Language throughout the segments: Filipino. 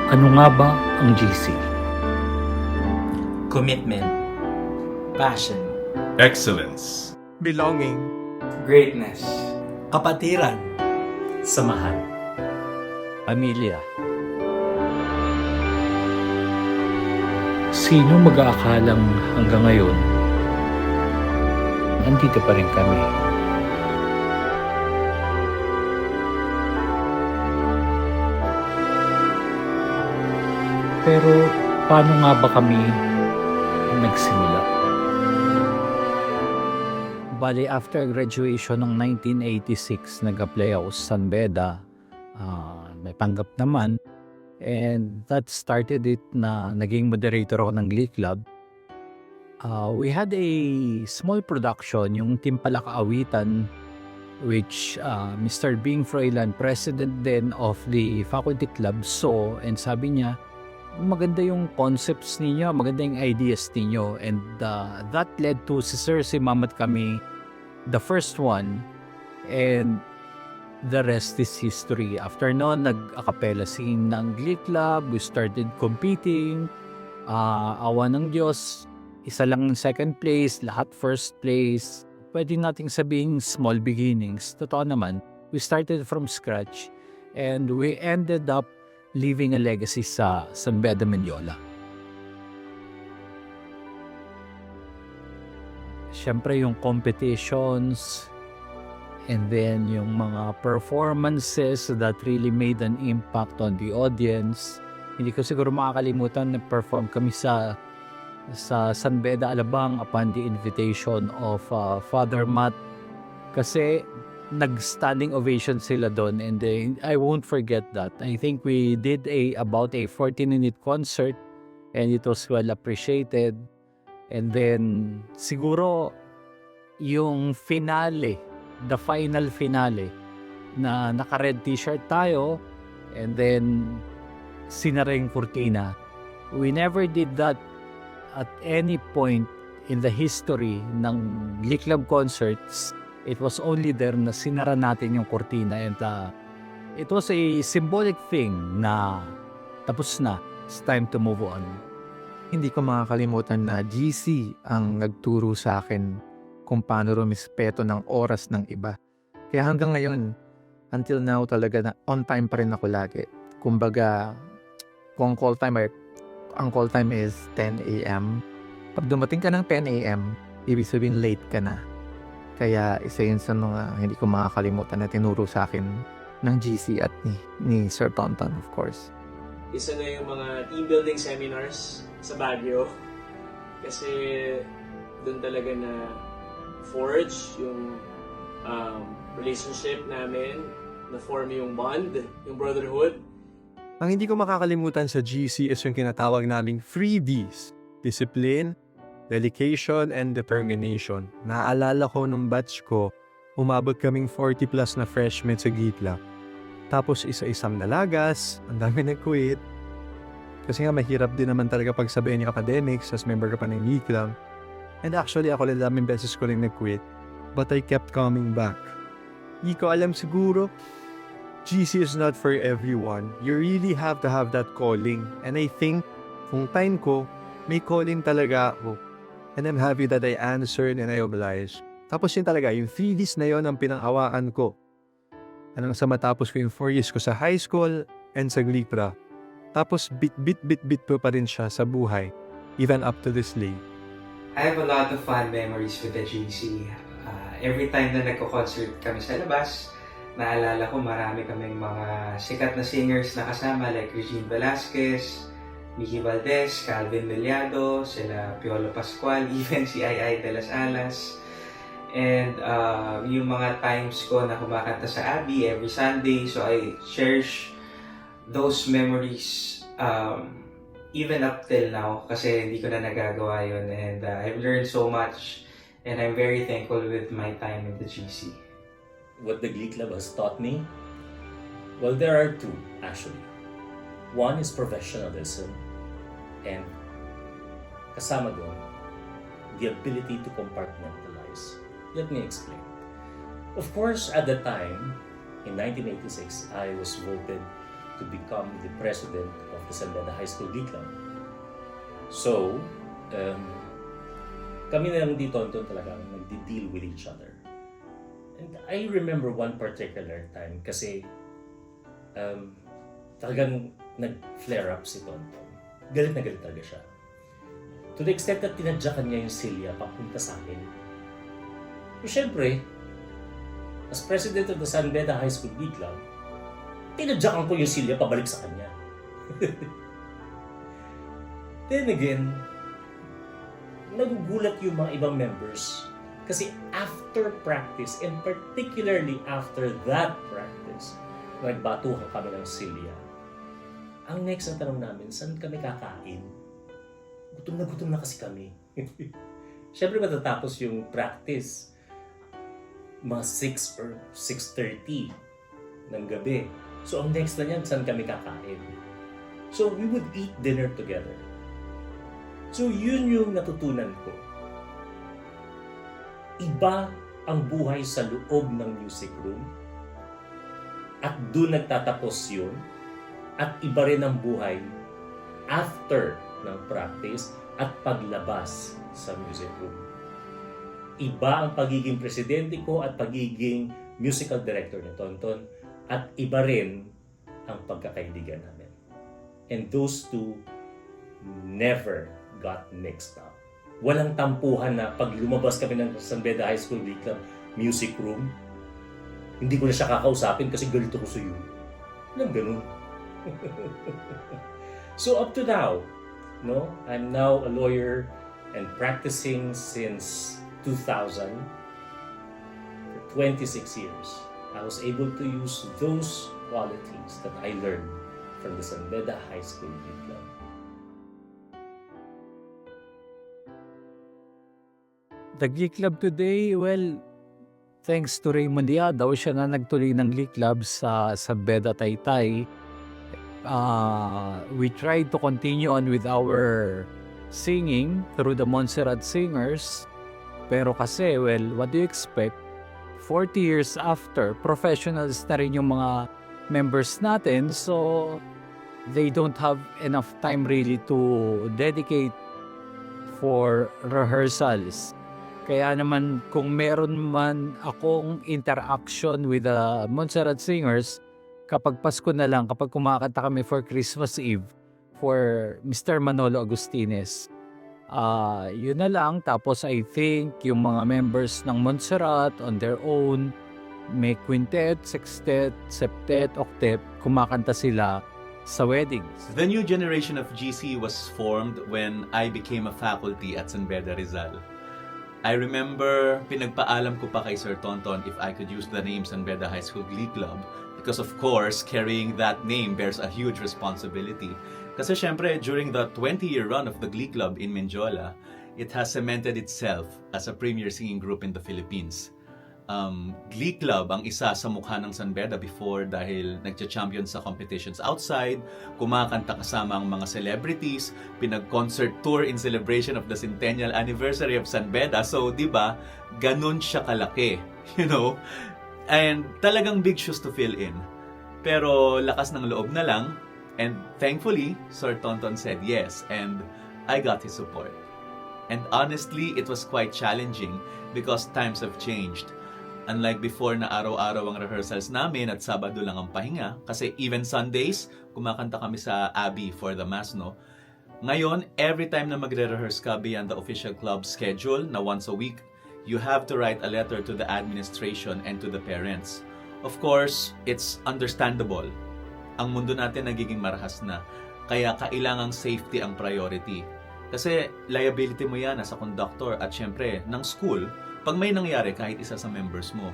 Ano nga ba ang GC? Commitment, passion, Excellence. Belonging. Greatness. Kapatiran. samahan, Pamilya. Sino mag-aakalang hanggang ngayon, nandito pa rin kami? Pero paano nga ba kami nagsimula? Bali, after graduation ng 1986, nag-apply ako sa San Beda. May panggap naman. And that started it na naging moderator ako ng Glee Club. We had a small production, yung Timpala Kaawitan, which Mr. Bing Froilan, president then of the faculty club, saw and sabi niya, maganda yung concepts ninyo, maganda yung ideas ninyo. And that led to si Sir Simamat kami, the first one. And the rest is history. After noon, nag-acapella singing ng Glee Club. We started competing. Awa ng Diyos, isa lang second place, lahat first place. Pwede nating sabihin small beginnings. Totoo naman, we started from scratch and we ended up leaving a legacy sa San Beda, Mendiola. Siyempre yung competitions and then yung mga performances that really made an impact on the audience. Hindi ko siguro makakalimutan na perform kami sa San Beda, Alabang upon the invitation of Father Matt kasi nag-standing ovation sila doon and I won't forget that. I think we did about a 40-minute concert and it was well appreciated. And then siguro yung finale, the final finale na naka-red t-shirt tayo and then sinara yung kurtina. We never did that at any point in the history ng Glee Club concerts. It was only there na sinara natin yung kurtina and it was a symbolic thing na tapos na. It's time to move on. Hindi ko makakalimutan na GC ang nagturo sa akin kung paano rumispeto ng oras ng iba. Kaya hanggang ngayon, until now talaga na on time pa rin ako lagi. Kumbaga, kung ang call time is 10 a.m. Pag dumating ka ng 10 a.m., ibig sabihin late ka na. Kaya isa yun sa mga hindi ko makakalimutan na tinuro sa akin ng GC at ni Sir Tonton, of course. Isa na yung mga team building seminars sa Baguio. Kasi doon talaga na forge yung relationship namin, na-form yung bond, yung brotherhood. Ang hindi ko makakalimutan sa GC is yung kinatawag naming 3Ds. Discipline, dedication, and determination. Naalala ko nung batch ko, umabot kaming 40 plus na freshmen sa Gitla. Tapos isa-isang nalagas, ang dami nag-quit. Kasi nga mahirap din naman talaga pagsabihin yung academics as member ka pa ng Gitla. And actually ako lang daming beses ko rin nag-quit. But I kept coming back. Hindi ko alam siguro, GC is not for everyone. You really have to have that calling. And I think, kung time ko, may calling talaga ako. And I'm happy that I answered and I obliged. Tapos yun talaga, yung 3Ds na yun ang pinanghawaan ko. Hanggang sa matapos ko yung 4 years ko sa high school and sa Glipra. Tapos bit pa rin siya sa buhay, even up to this day. I have a lot of fun memories with the GC. Every time na nagko-concert kami sa labas, naalala ko marami kaming mga sikat na singers na kasama like Regine Velasquez, Mickey Valdez, Calvin Meliado, sila Piolo Pascual, even si Ai de las Alas. And yung mga times ko na kumakanta sa Abbey every Sunday, so I cherish those memories even up till now kasi hindi ko na nagagawa yun. And I've learned so much and I'm very thankful with my time in the GC. what the Glee Club has taught me? Well, there are two, actually. One is professionalism, and kasama doon, the ability to compartmentalize. Let me explain. Of course, at the time, in 1986, I was voted to become the president of the San Beda High School Glee Club. So, kami na lang dito talagang nagdi-deal with each other. And I remember one particular time kasi talagang nag-flare up si Tonton. Galit na galit talaga siya. To the extent na tinadyakan niya yung Celia papunta sa akin. So, syempre, as president of the San Beda High School Glee Club, tinadyakan ko yung Celia pabalik sa kanya. Then again, nagugulat yung mga ibang members kasi after practice, and particularly after that practice, nagbatuhan kami ng Celia. Ang next na tanong namin, saan kami kakain? Gutom na kasi kami. Siyempre matatapos yung practice mga 6 or 6:30 ng gabi. So ang next na yan, saan kami kakain? So we would eat dinner together. So yun yung natutunan ko. Iba ang buhay sa loob ng music room at doon nagtatapos yun, at iba rin ang buhay after ng practice at paglabas sa music room. Iba ang pagiging presidente ko at pagiging musical director ni Tonton, at iba rin ang pagkakaibigan namin. And those two never got mixed up. Walang tampuhan na pag lumabas kami ng San Beda High School Glee Club music room, hindi ko na siya kakausapin kasi galit ako sa iyo. Walang ganun. So up to now, no, I'm now a lawyer and practicing since 2000 for 26 years. I was able to use those qualities that I learned from the San Beda High School Glee Club. The Glee Club today, well, thanks to Raymond Diadaw, siya na nagtuloy ng Glee Club sa Beda Taytay. We tried to continue on with our singing through the Montserrat Singers. Pero kasi, well, what do you expect? 40 years after, professionals na rin yung mga members natin. So, they don't have enough time really to dedicate for rehearsals. Kaya naman, kung meron man akong interaction with the Montserrat Singers, kapag Pasko na lang, kapag kumakanta kami for Christmas Eve, for Mr. Manolo Agustines, yun na lang. Tapos I think yung mga members ng Montserrat on their own, may quintet, sextet, septet, octet, kumakanta sila sa weddings. The new generation of GC was formed when I became a faculty at San Beda Rizal. I remember pinagpaalam ko pa kay Sir Tonton if I could use the name San Beda High School Glee Club because of course, carrying that name bears a huge responsibility. Kasi syempre, during the 20-year run of the Glee Club in Menjola, it has cemented itself as a premier singing group in the Philippines. Glee Club ang isa sa mukha ng San Beda before dahil nagcha-champion sa competitions outside, kumakanta kasama ang mga celebrities, pinag-concert tour in celebration of the centennial anniversary of San Beda. So, di ba, ganun siya kalaki, you know? And talagang big shoes to fill in. Pero lakas ng loob na lang, and thankfully, Sir Tonton said yes, and I got his support. And honestly, it was quite challenging because times have changed. Unlike before na araw-araw ang rehearsals namin at Sabado lang ang pahinga, kasi even Sundays, kumakanta kami sa Abbey for the Mass, no? Ngayon, every time na magre-rehearse ka beyond the official club schedule na once a week, you have to write a letter to the administration and to the parents. Of course, it's understandable. Ang mundo natin nagiging marahas na, kaya kailangang safety ang priority. Kasi liability mo yan as a conductor at syempre ng school pag may nangyari kahit isa sa members mo.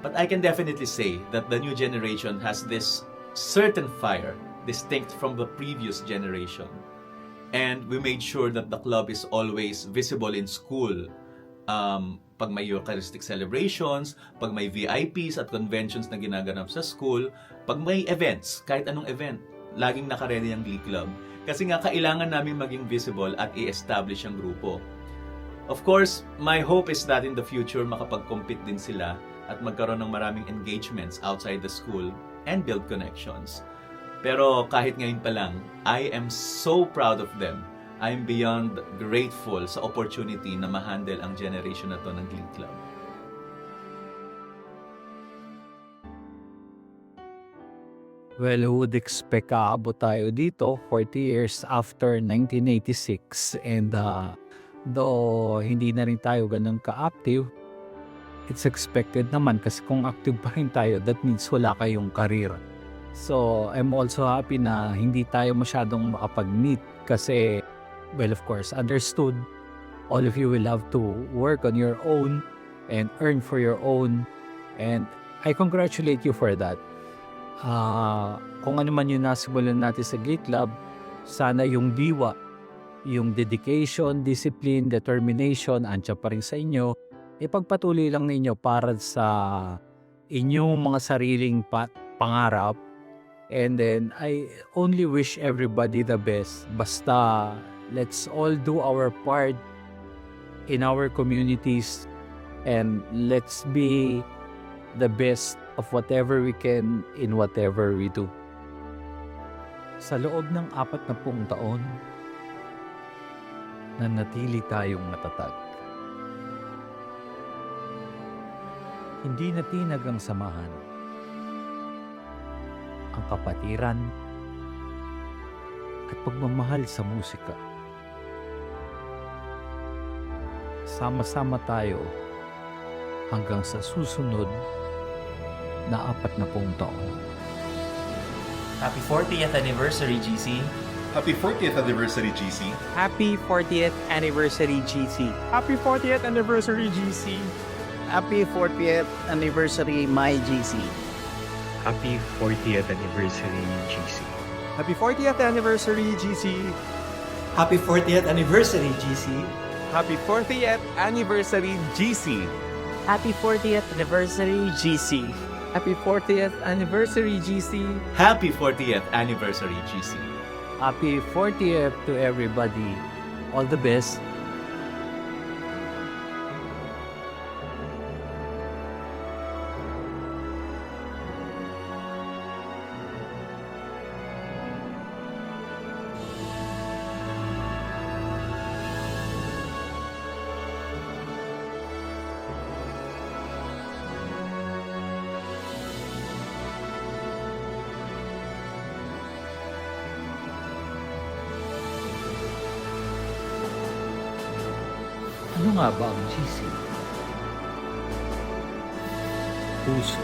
But I can definitely say that the new generation has this certain fire distinct from the previous generation. And we made sure that the club is always visible in school. Pag may Eucharistic celebrations, pag may VIPs at conventions na ginaganap sa school, pag may events, kahit anong event, laging nakaredy ang Glee Club. Kasi nga kailangan namin maging visible at i-establish ang grupo. Of course, my hope is that in the future makapag-compete din sila at magkaroon ng maraming engagements outside the school and build connections. Pero kahit ngayon pa lang, I am so proud of them. I'm beyond grateful sa opportunity na ma-handle ang generation na to ng Glee Club. Well, who would expect aabot tayo dito 40 years after 1986 and though hindi na rin tayo ganun ka-active, it's expected naman kasi kung active pa rin tayo, that means wala kayong career. So, I'm also happy na hindi tayo masyadong makapag-meet kasi, well, of course, understood, all of you will have to work on your own and earn for your own, and I congratulate you for that. Kung ano man yung nasimulan natin sa Glee Club, sana yung diwa, yung dedication, discipline, determination, andyan pa rin sa inyo, ipagpatuloy lang ninyo para sa inyong mga sariling pangarap. And then, I only wish everybody the best. Basta, let's all do our part in our communities and let's be the best of whatever we can in whatever we do. Sa loob ng 40 taon, nanatili tayong matatag. Hindi natinag ang samahan, ang kapatiran, at pagmamahal sa musika. Sama-sama tayo hanggang sa susunod na 40 taon. Happy 40th anniversary, GC. Happy 40th anniversary, GC. Happy 40th anniversary, GC. Happy 40th anniversary, GC. Happy 40th anniversary, my GC. Happy 40th anniversary, GC. Happy 40th anniversary, GC. Happy 40th anniversary, GC. Happy 40th anniversary, GC. Happy 40th anniversary, GC. Happy 40th anniversary, GC! Happy 40th anniversary, GC. Happy 40th to everybody. All the best. Ano nga ba ang GC? Puso,